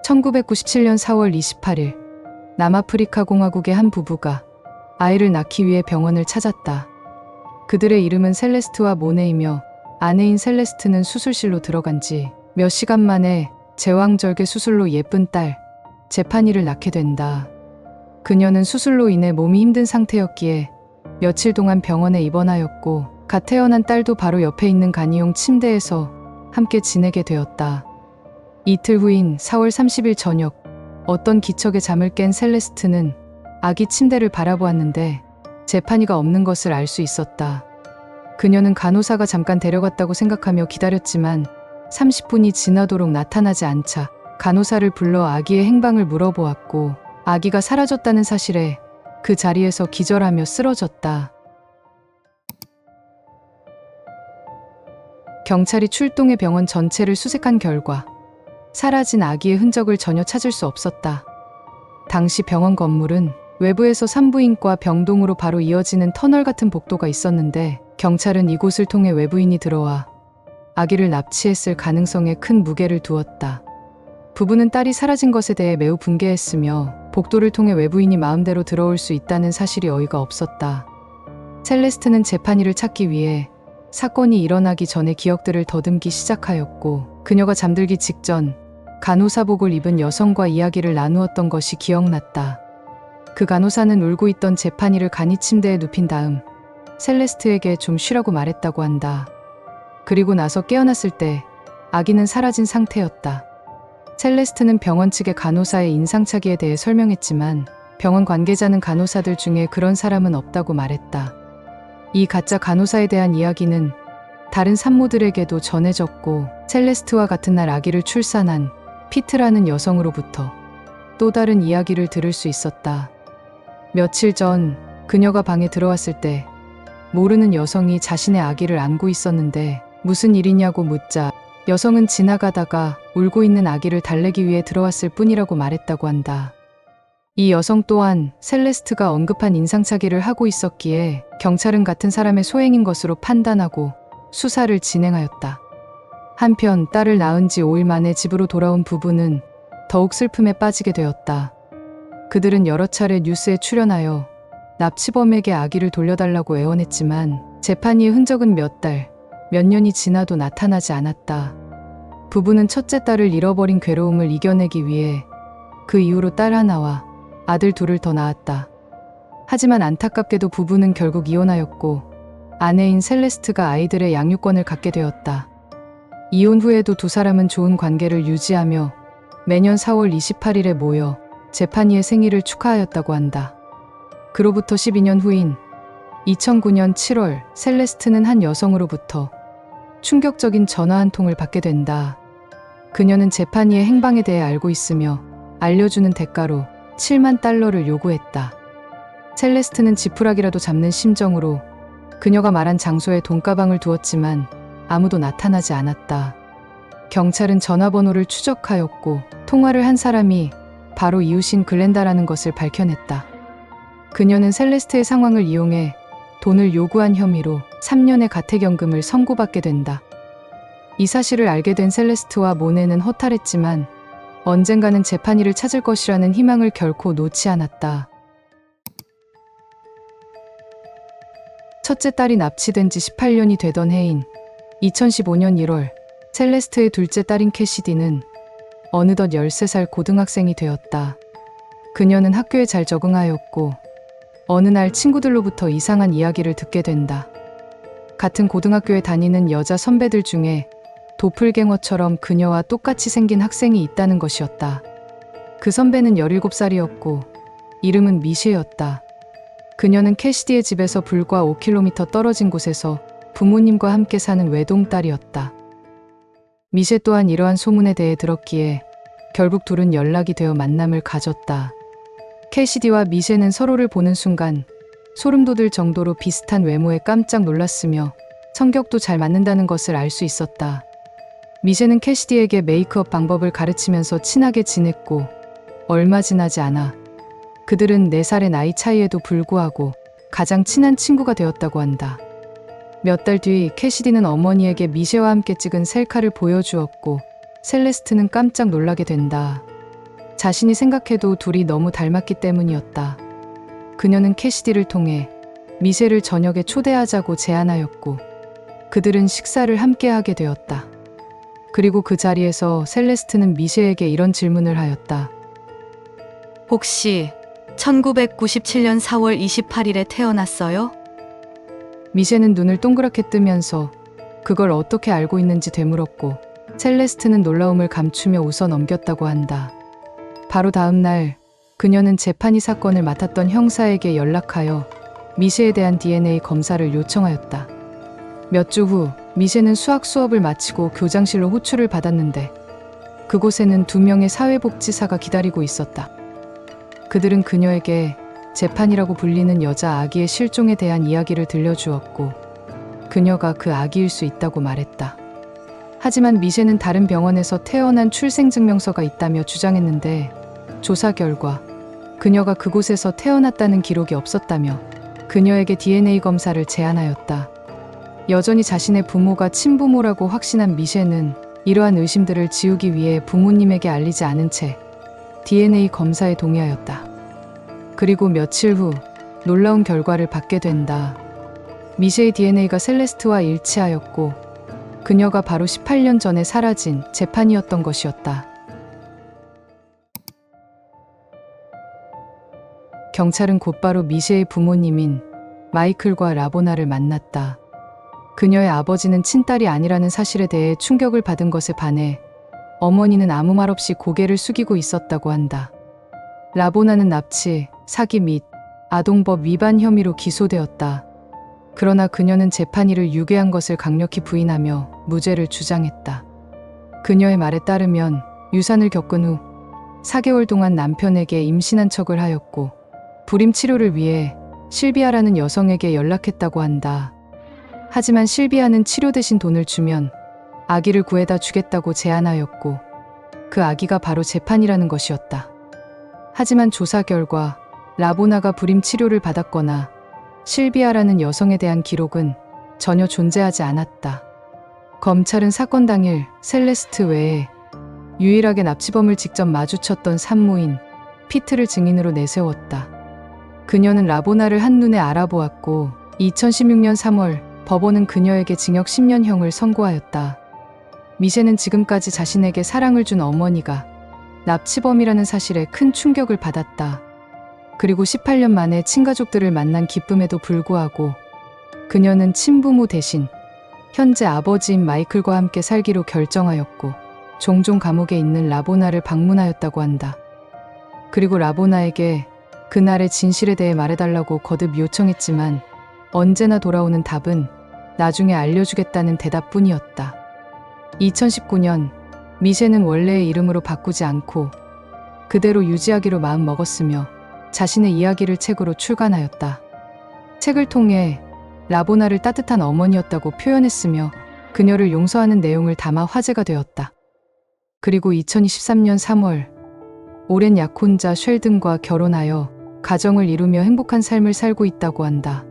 1997년 4월 28일 남아프리카 공화국의 한 부부가 아이를 낳기 위해 병원을 찾았다. 그들의 이름은 셀레스트와 모네이며 아내인 셀레스트는 수술실로 들어간 지 몇 시간 만에 제왕절개 수술로 예쁜 딸 제파니를 낳게 된다. 그녀는 수술로 인해 몸이 힘든 상태였기에 며칠 동안 병원에 입원하였고 갓 태어난 딸도 바로 옆에 있는 간이용 침대에서 함께 지내게 되었다. 이틀 후인 4월 30일 저녁 어떤 기척에 잠을 깬 셀레스트는 아기 침대를 바라보았는데 제파니가 없는 것을 알 수 있었다. 그녀는 간호사가 잠깐 데려갔다고 생각하며 기다렸지만 30분이 지나도록 나타나지 않자 간호사를 불러 아기의 행방을 물어보았고 아기가 사라졌다는 사실에 그 자리에서 기절하며 쓰러졌다. 경찰이 출동해 병원 전체를 수색한 결과 사라진 아기의 흔적을 전혀 찾을 수 없었다. 당시 병원 건물은 외부에서 산부인과 병동으로 바로 이어지는 터널 같은 복도가 있었는데 경찰은 이곳을 통해 외부인이 들어와 아기를 납치했을 가능성에 큰 무게를 두었다. 부부는 딸이 사라진 것에 대해 매우 분개했으며 복도를 통해 외부인이 마음대로 들어올 수 있다는 사실이 어이가 없었다. 셀레스트는 제파니를 찾기 위해 사건이 일어나기 전에 기억들을 더듬기 시작하였고 그녀가 잠들기 직전 간호사복을 입은 여성과 이야기를 나누었던 것이 기억났다. 그 간호사는 울고 있던 제파니를 간이 침대에 눕힌 다음 셀레스트에게 좀 쉬라고 말했다고 한다. 그리고 나서 깨어났을 때 아기는 사라진 상태였다. 셀레스트는 병원 측의 간호사의 인상착의에 대해 설명했지만 병원 관계자는 간호사들 중에 그런 사람은 없다고 말했다. 이 가짜 간호사에 대한 이야기는 다른 산모들에게도 전해졌고 셀레스트와 같은 날 아기를 출산한 피트라는 여성으로부터 또 다른 이야기를 들을 수 있었다. 며칠 전 그녀가 방에 들어왔을 때 모르는 여성이 자신의 아기를 안고 있었는데 무슨 일이냐고 묻자 여성은 지나가다가 울고 있는 아기를 달래기 위해 들어왔을 뿐이라고 말했다고 한다. 이 여성 또한 셀레스트가 언급한 인상착의를 하고 있었기에 경찰은 같은 사람의 소행인 것으로 판단하고 수사를 진행하였다. 한편 딸을 낳은 지 5일 만에 집으로 돌아온 부부는 더욱 슬픔에 빠지게 되었다. 그들은 여러 차례 뉴스에 출연하여 납치범에게 아기를 돌려달라고 애원했지만 제파니의 흔적은 몇 년이 지나도 나타나지 않았다. 부부는 첫째 딸을 잃어버린 괴로움을 이겨내기 위해 그 이후로 딸 하나와 아들 둘을 더 낳았다. 하지만 안타깝게도 부부는 결국 이혼하였고 아내인 셀레스트가 아이들의 양육권을 갖게 되었다. 이혼 후에도 두 사람은 좋은 관계를 유지하며 매년 4월 28일에 모여 제파니의 생일을 축하하였다고 한다. 그로부터 12년 후인 2009년 7월 셀레스트는 한 여성으로부터 충격적인 전화 한 통을 받게 된다. 그녀는 제파니의 행방에 대해 알고 있으며 알려주는 대가로 7만 달러를 요구했다. 셀레스트는 지푸라기라도 잡는 심정으로 그녀가 말한 장소에 돈가방을 두었지만 아무도 나타나지 않았다. 경찰은 전화번호를 추적하였고 통화를 한 사람이 바로 이웃인 글렌다라는 것을 밝혀냈다. 그녀는 셀레스트의 상황을 이용해 돈을 요구한 혐의로 3년의 가택연금을 선고받게 된다. 이 사실을 알게 된 셀레스트와 모네는 허탈했지만 언젠가는 제파니를 찾을 것이라는 희망을 결코 놓지 않았다. 첫째 딸이 납치된 지 18년이 되던 해인 2015년 1월 셀레스트의 둘째 딸인 캐시디는 어느덧 13살 고등학생이 되었다. 그녀는 학교에 잘 적응하였고 어느 날 친구들로부터 이상한 이야기를 듣게 된다. 같은 고등학교에 다니는 여자 선배들 중에 도플갱어처럼 그녀와 똑같이 생긴 학생이 있다는 것이었다. 그 선배는 17살이었고 이름은 미쉐였다. 그녀는 캐시디의 집에서 불과 5km 떨어진 곳에서 부모님과 함께 사는 외동딸이었다. 미쉐 또한 이러한 소문에 대해 들었기에 결국 둘은 연락이 되어 만남을 가졌다. 캐시디와 미쉐는 서로를 보는 순간 소름 돋을 정도로 비슷한 외모에 깜짝 놀랐으며 성격도 잘 맞는다는 것을 알 수 있었다. 미쉐는 캐시디에게 메이크업 방법을 가르치면서 친하게 지냈고 얼마 지나지 않아 그들은 4살의 나이 차이에도 불구하고 가장 친한 친구가 되었다고 한다. 몇 달 뒤 캐시디는 어머니에게 미쉐와 함께 찍은 셀카를 보여주었고 셀레스트는 깜짝 놀라게 된다. 자신이 생각해도 둘이 너무 닮았기 때문이었다. 그녀는 캐시디를 통해 미셸을 저녁에 초대하자고 제안하였고 그들은 식사를 함께 하게 되었다. 그리고 그 자리에서 셀레스트는 미셸에게 이런 질문을 하였다. 혹시 1997년 4월 28일에 태어났어요? 미셸은 눈을 동그랗게 뜨면서 그걸 어떻게 알고 있는지 되물었고 셀레스트는 놀라움을 감추며 웃어 넘겼다고 한다. 바로 다음 날 그녀는 재판이 사건을 맡았던 형사에게 연락하여 미셸에 대한 DNA 검사를 요청하였다. 몇 주 후 미셸은 수학 수업을 마치고 교장실로 호출을 받았는데 그곳에는 2명의 사회복지사가 기다리고 있었다. 그들은 그녀에게 재판이라고 불리는 여자 아기의 실종에 대한 이야기를 들려주었고 그녀가 그 아기일 수 있다고 말했다. 하지만 미셸은 다른 병원에서 태어난 출생증명서가 있다며 주장했는데 조사 결과 그녀가 그곳에서 태어났다는 기록이 없었다며 그녀에게 DNA 검사를 제안하였다. 여전히 자신의 부모가 친부모라고 확신한 미셸은 이러한 의심들을 지우기 위해 부모님에게 알리지 않은 채 DNA 검사에 동의하였다. 그리고 며칠 후 놀라운 결과를 받게 된다. 미셸의 DNA가 셀레스트와 일치하였고 그녀가 바로 18년 전에 사라진 재판이었던 것이었다. 경찰은 곧바로 미셸의 부모님인 마이클과 라보나를 만났다. 그녀의 아버지는 친딸이 아니라는 사실에 대해 충격을 받은 것에 반해 어머니는 아무 말 없이 고개를 숙이고 있었다고 한다. 라보나는 납치, 사기 및 아동법 위반 혐의로 기소되었다. 그러나 그녀는 재판이를 유괴한 것을 강력히 부인하며 무죄를 주장했다. 그녀의 말에 따르면 유산을 겪은 후 4개월 동안 남편에게 임신한 척을 하였고 불임 치료를 위해 실비아라는 여성에게 연락했다고 한다. 하지만 실비아는 치료 대신 돈을 주면 아기를 구해다 주겠다고 제안하였고 그 아기가 바로 재판이라는 것이었다. 하지만 조사 결과 라보나가 불임 치료를 받았거나 실비아라는 여성에 대한 기록은 전혀 존재하지 않았다. 검찰은 사건 당일 셀레스트 외에 유일하게 납치범을 직접 마주쳤던 산모인 피트를 증인으로 내세웠다. 그녀는 라보나를 한눈에 알아보았고 2016년 3월 법원은 그녀에게 징역 10년형을 선고하였다. 미셸은 지금까지 자신에게 사랑을 준 어머니가 납치범이라는 사실에 큰 충격을 받았다. 그리고 18년 만에 친가족들을 만난 기쁨에도 불구하고 그녀는 친부모 대신 현재 아버지인 마이클과 함께 살기로 결정하였고 종종 감옥에 있는 라보나를 방문하였다고 한다. 그리고 라보나에게 그날의 진실에 대해 말해달라고 거듭 요청했지만 언제나 돌아오는 답은 나중에 알려주겠다는 대답뿐이었다. 2019년 미셸은 원래의 이름으로 바꾸지 않고 그대로 유지하기로 마음먹었으며 자신의 이야기를 책으로 출간하였다. 책을 통해 라보나를 따뜻한 어머니였다고 표현했으며 그녀를 용서하는 내용을 담아 화제가 되었다. 그리고 2023년 3월 오랜 약혼자 쉘든과 결혼하여 가정을 이루며 행복한 삶을 살고 있다고 한다.